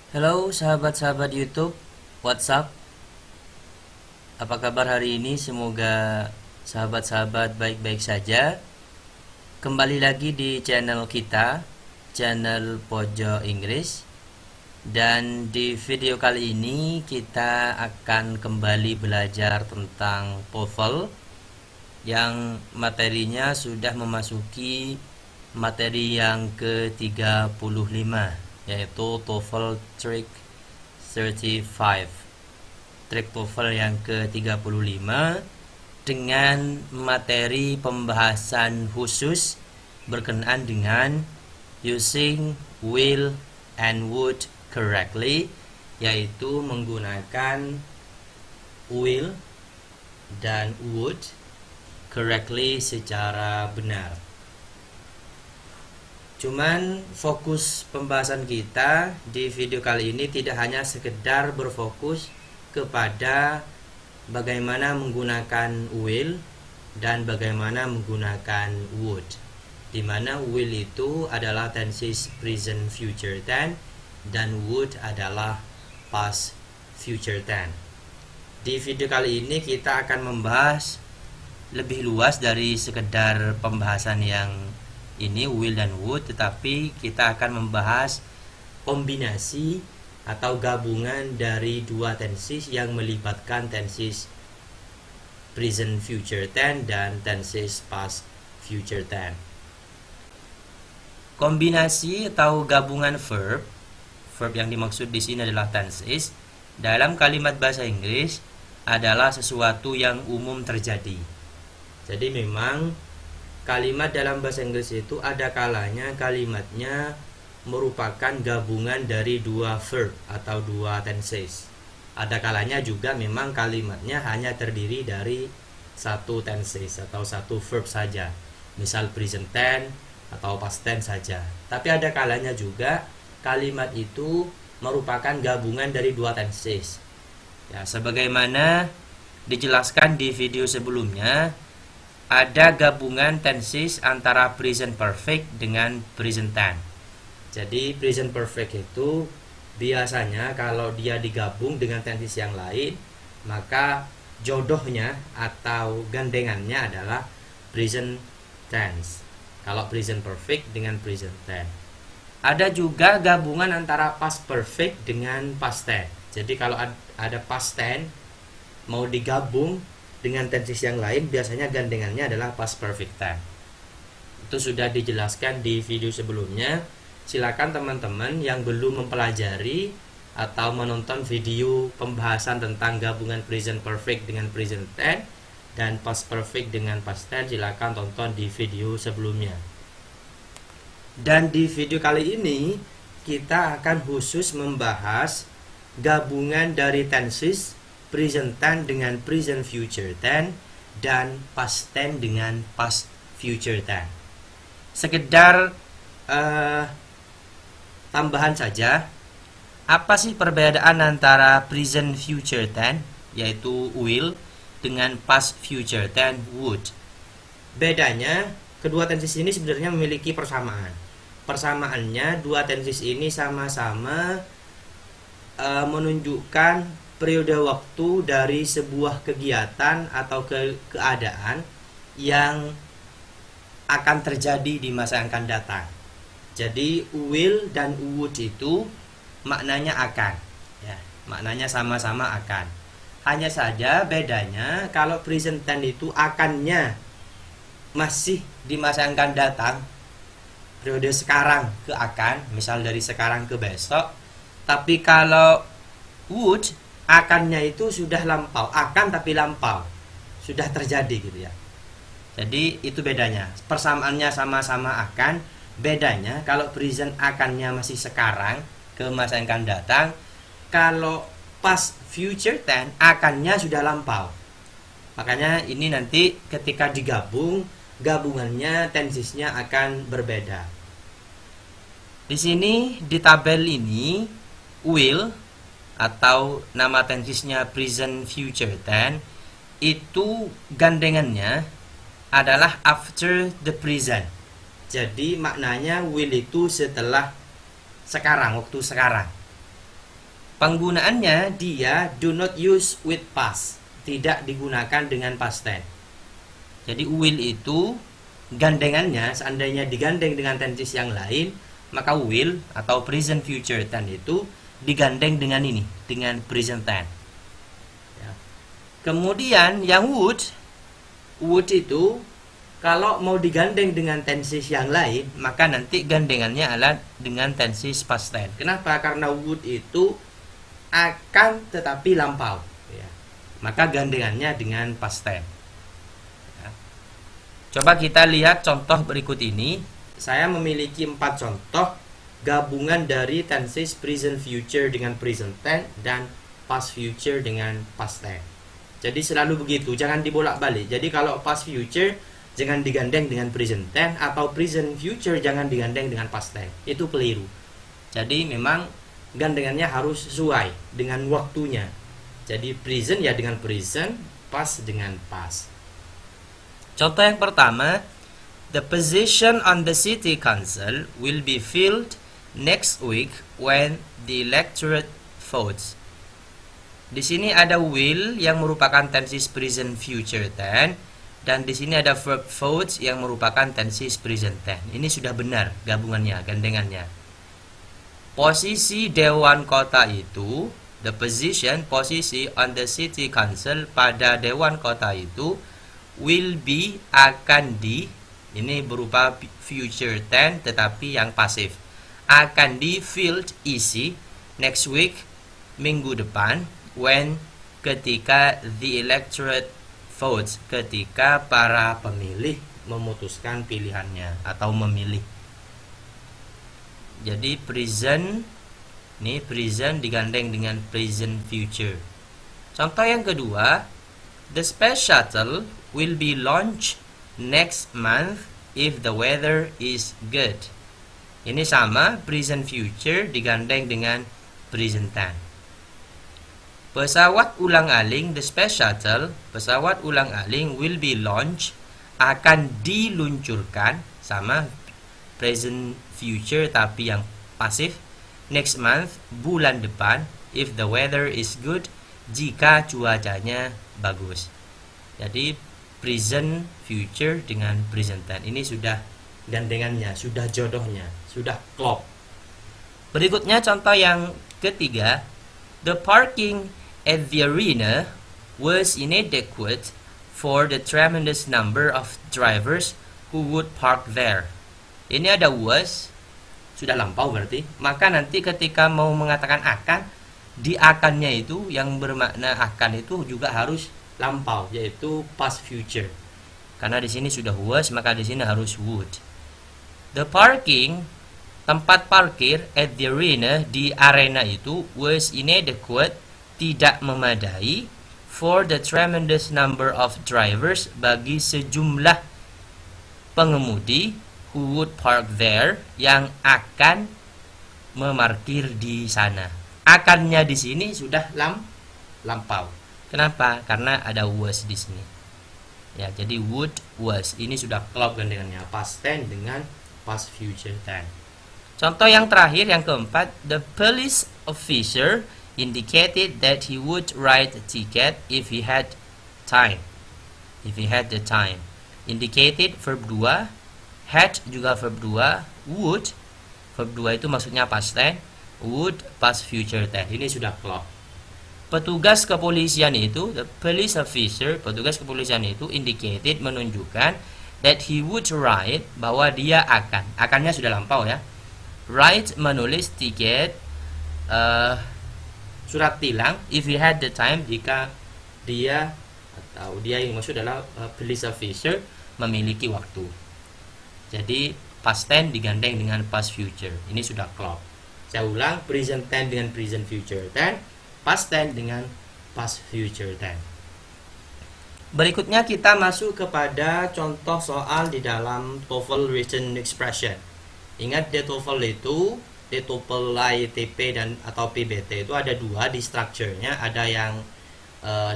Halo sahabat-sahabat YouTube, what's up? Apa kabar hari ini? Semoga sahabat-sahabat baik-baik saja. Kembali lagi di channel kita, channel Pojok Inggris. Dan di video kali ini kita akan kembali belajar tentang TOEFL yang materinya sudah memasuki materi yang ke-35, yaitu TOEFL Trick 35. Trik TOEFL yang ke-35 dengan materi pembahasan khusus berkenaan dengan using will and would correctly, yaitu menggunakan will dan would correctly secara benar. Cuman fokus pembahasan kita di video kali ini tidak hanya sekedar berfokus kepada bagaimana menggunakan will dan bagaimana menggunakan would, di mana will itu adalah tenses present future tense dan would adalah past future tense. Di video kali ini kita akan membahas lebih luas dari sekedar pembahasan yang ini will dan would, tetapi kita akan membahas kombinasi atau gabungan dari dua tenses yang melibatkan tenses present future tense dan tenses past future tense. Kombinasi atau gabungan verb yang dimaksud di sini adalah tenses dalam kalimat bahasa Inggris adalah sesuatu yang umum terjadi. Jadi memang kalimat dalam bahasa Inggris itu ada kalanya kalimatnya merupakan gabungan dari dua verb atau dua tenses. Ada kalanya juga memang kalimatnya hanya terdiri dari satu tenses atau satu verb saja, misal present tense atau past tense saja. Tapi ada kalanya juga kalimat itu merupakan gabungan dari dua tenses. Ya, sebagaimana dijelaskan di video sebelumnya, ada gabungan tenses antara present perfect dengan present tense. Jadi present perfect itu biasanya kalau dia digabung dengan tenses yang lain, maka jodohnya atau gandengannya adalah present tense. Kalau present perfect dengan present tense. Ada juga gabungan antara past perfect dengan past tense. Jadi kalau ada past tense mau digabung dengan tenses yang lain, biasanya gandengannya adalah past perfect tense. Itu sudah dijelaskan di video sebelumnya. Silakan teman-teman yang belum mempelajari atau menonton video pembahasan tentang gabungan present perfect dengan present tense dan past perfect dengan past tense, silakan tonton di video sebelumnya. Dan di video kali ini kita akan khusus membahas gabungan dari tenses present tense dengan present future tense dan past tense dengan past future tense. Sekedar tambahan saja, apa sih perbedaan antara present future tense yaitu will dengan past future tense would? Bedanya, kedua tenses ini sebenarnya memiliki persamaan. Persamaannya, dua tenses ini sama-sama menunjukkan periode waktu dari sebuah kegiatan atau keadaan yang akan terjadi di masa yang akan datang. Jadi will dan would itu maknanya akan, ya, maknanya sama-sama akan. Hanya saja bedanya kalau present tense itu akannya masih di masa yang akan datang, periode sekarang ke akan, misal dari sekarang ke besok. Tapi kalau would, akannya itu sudah lampau, akan tapi lampau, sudah terjadi gitu ya. Jadi itu bedanya. Persamaannya sama-sama akan, bedanya kalau present akannya masih sekarang ke masa yang akan datang. Kalau past future tense akannya sudah lampau. Makanya ini nanti ketika digabung, gabungannya tensesnya akan berbeda. Di sini di tabel ini will atau nama tensesnya present future tense itu gandengannya adalah after the present. Jadi maknanya will itu setelah sekarang, waktu sekarang. Penggunaannya dia do not use with past, tidak digunakan dengan past tense. Jadi will itu gandengannya seandainya digandeng dengan tenses yang lain, maka will atau present future tense itu digandeng dengan ini, dengan present tense. Ya. Kemudian yang would itu kalau mau digandeng dengan tenses yang lain, maka nanti gandengannya adalah dengan tenses past tense. Kenapa? Karena would itu akan tetapi lampau. Ya. Maka gandengannya dengan past tense. Ya. Coba kita lihat contoh berikut ini. Saya memiliki 4 contoh gabungan dari tenses present future dengan present tense dan past future dengan past tense. Jadi selalu begitu, jangan dibolak-balik. Jadi kalau past future jangan digandeng dengan present tense, atau present future jangan digandeng dengan past tense. Itu keliru. Jadi memang gandengannya harus sesuai dengan waktunya. Jadi present ya dengan present, past dengan past. Contoh yang pertama, the position on the city council will be filled next week when the electorate votes. Di sini ada will yang merupakan tenses present future tense, dan di sini ada verb votes yang merupakan tenses present tense. Ini sudah benar gabungannya, gandengannya. Posisi dewan kota itu, the position, posisi on the city council pada dewan kota itu will be, akan di, ini berupa future tense tetapi yang pasif, akan di filled, isi, next week, minggu depan, when, ketika the electorate votes, ketika para pemilih memutuskan pilihannya atau memilih. Jadi present, ini present digandeng dengan present future. Contoh yang kedua, the space shuttle will be launched next month if the weather is good. Ini sama, present future digandeng dengan present tense. Pesawat ulang-aling, the space shuttle, pesawat ulang-aling will be launched, akan diluncurkan, sama, present future tapi yang pasif, next month, bulan depan, if the weather is good, jika cuacanya bagus. Jadi present future dengan present tense. Ini sudah gandengannya, sudah jodohnya, sudah klop. Berikutnya contoh yang ketiga, the parking at the arena was inadequate for the tremendous number of drivers who would park there. Ini ada was, sudah lampau berarti. Maka nanti ketika mau mengatakan akan, di akannya itu yang bermakna akan itu juga harus lampau, yaitu past future. Karena di sini sudah was, maka di sini harus would. The parking, tempat parkir at the arena, di arena itu, was inadequate, tidak memadai, for the tremendous number of drivers, bagi sejumlah pengemudi, who would park there, yang akan memarkir di sana. Akannya di sini sudah lampau. Kenapa? Karena ada was di sini. Ya, jadi would, was. Ini sudah klop gandengannya, past tense dengan past future tense. Contoh yang terakhir, yang keempat, the police officer indicated that he would write a ticket if he had time. If he had the time. Indicated verb 2, had juga verb 2, would verb 2 itu maksudnya past tense, would past future tense. Ini sudah klop. Petugas kepolisian itu, the police officer, petugas kepolisian itu indicated, menunjukkan, that he would write, bahwa dia akan. Akannya sudah lampau ya. Write, menulis, tiket, surat tilang, if he had the time, jika dia, atau dia yang maksud adalah police officer, memiliki waktu. Jadi past tense digandeng dengan past future. Ini sudah klop. Saya ulang, present tense dengan present future tense, past tense dengan past future tense. Berikutnya kita masuk kepada contoh soal di dalam TOEFL written expression. Ingat di TOEFL itu, di TOEFL ITP dan atau PBT itu ada dua di structure-nya. Ada yang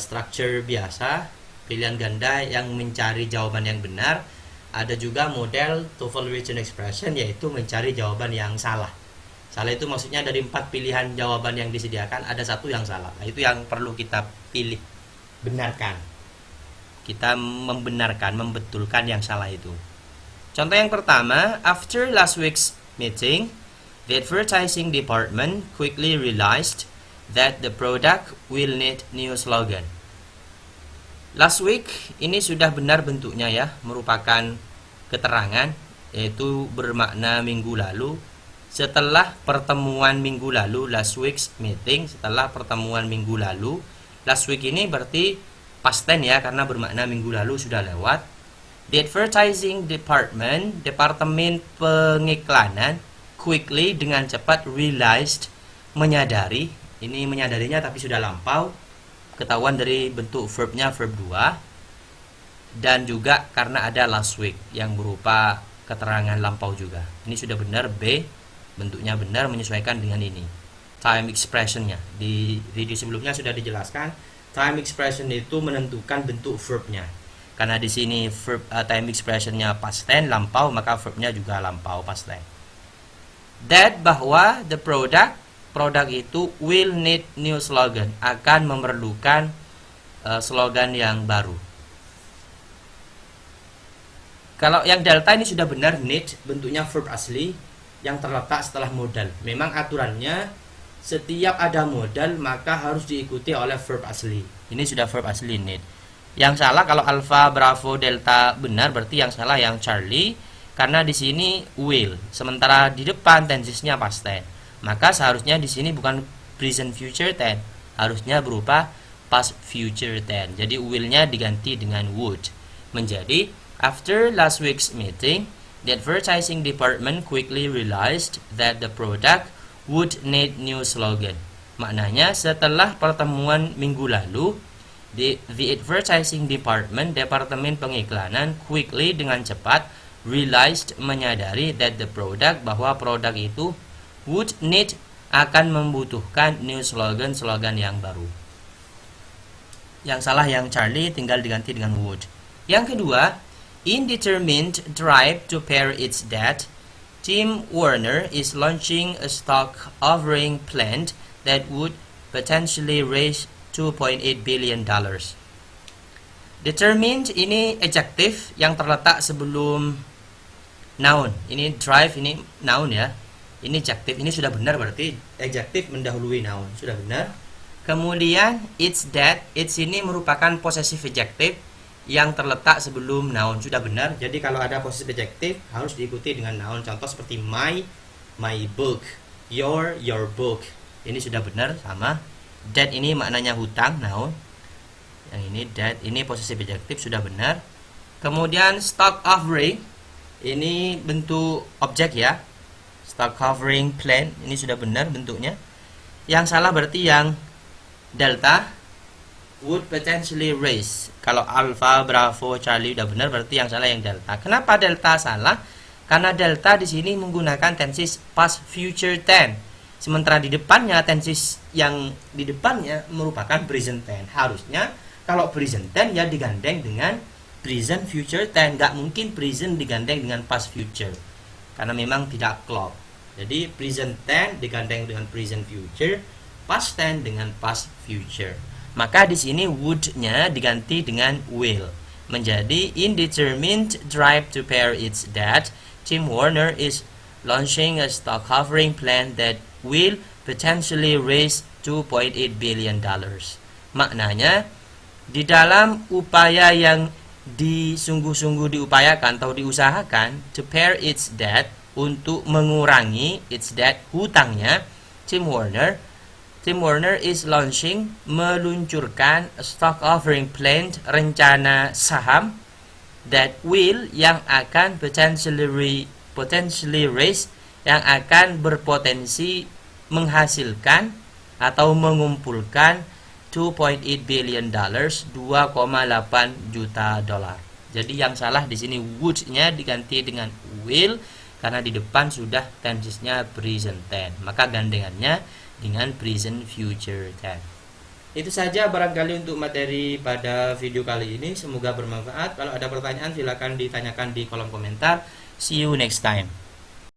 structure biasa, pilihan ganda yang mencari jawaban yang benar. Ada juga model TOEFL written expression, yaitu mencari jawaban yang salah. Salah itu maksudnya dari 4 pilihan jawaban yang disediakan ada satu yang salah. Nah, itu yang perlu kita pilih, benarkan. Kita membenarkan, membetulkan yang salah itu. Contoh yang pertama, after last week's meeting, the advertising department quickly realized that the product will need new slogan. Last week ini sudah benar bentuknya ya, merupakan keterangan, yaitu bermakna minggu lalu. Setelah pertemuan minggu lalu, last week's meeting, setelah pertemuan minggu lalu, last week ini berarti past tense ya, karena bermakna minggu lalu sudah lewat. The advertising department, departemen pengiklanan, quickly dengan cepat, realized, menyadari, ini menyadarinya tapi sudah lampau, ketahuan dari bentuk verbnya verb 2, dan juga karena ada last week yang berupa keterangan lampau juga. Ini sudah benar, B bentuknya benar, menyesuaikan dengan ini. Time expressionnya di video sebelumnya sudah dijelaskan. Time expression itu menentukan bentuk verbnya. Karena di sini verb time expressionnya past tense lampau, maka verbnya juga lampau past tense. That bahwa the product itu will need new slogan, akan memerlukan slogan yang baru. Kalau yang delta ini sudah benar, need bentuknya verb asli yang terletak setelah modal. Memang aturannya setiap ada modal maka harus diikuti oleh verb asli. Ini sudah verb asli, need. Yang salah kalau alfa, bravo, delta benar, berarti yang salah yang Charlie, karena di sini will, sementara di depan tensesnya past tense. Maka seharusnya di sini bukan present future tense, harusnya berupa past future tense. Jadi will-nya diganti dengan would. Menjadi after last week's meeting, the advertising department quickly realized that the product would need new slogan. Maknanya setelah pertemuan minggu lalu, the advertising department, departemen pengiklanan, quickly dengan cepat, realized menyadari that the product bahwa produk itu would need akan membutuhkan new slogan, slogan yang baru. Yang salah yang Charlie, tinggal diganti dengan would. Yang kedua, in determined drive to pair its debt, Tim Warner is launching a stock offering plan that would potentially raise $2.8 billion. Determined ini adjective yang terletak sebelum noun. Ini drive, ini noun ya. Ini adjective, ini sudah benar berarti adjective mendahului noun, sudah benar. Kemudian it's that, it's ini merupakan possessive adjective yang terletak sebelum noun, sudah benar. Jadi kalau ada possessive adjective harus diikuti dengan noun. Contoh seperti my book, your book. Ini sudah benar sama. That ini maknanya hutang, noun. Yang ini that, ini possessive adjective, sudah benar. Kemudian stock offering, ini bentuk objek ya. Stock covering plan, ini sudah benar bentuknya. Yang salah berarti yang delta, would potentially raise. Kalau alpha, bravo, Charlie udah benar, berarti yang salah yang delta. Kenapa delta salah? Karena delta di sini menggunakan tenses past future tense. Sementara di depannya tenses yang di depannya merupakan present tense. Harusnya kalau present tense ya digandeng dengan present future tense. Nggak mungkin present digandeng dengan past future, karena memang tidak klop. Jadi present tense digandeng dengan present future, past tense dengan past future. Maka di sini would-nya diganti dengan will. Menjadi indeterminate drive to pair its debt, Tim Warner is launching a stock offering plan that will potentially raise $2.8 billion. Maknanya, di dalam upaya yang disungguh-sungguh diupayakan atau diusahakan to pair its debt, untuk mengurangi its debt, hutangnya, Tim Warner is launching, meluncurkan stock offering plan, rencana saham that will, yang akan potentially raise, yang akan berpotensi menghasilkan atau mengumpulkan $2.8 billion, 2,8 juta dolar. Jadi yang salah di sini would-nya diganti dengan will karena di depan sudah tensesnya present tense. Maka gandengannya dengan present future tense. Itu saja barangkali untuk materi pada video kali ini. Semoga bermanfaat. Kalau ada pertanyaan silakan ditanyakan di kolom komentar. See you next time.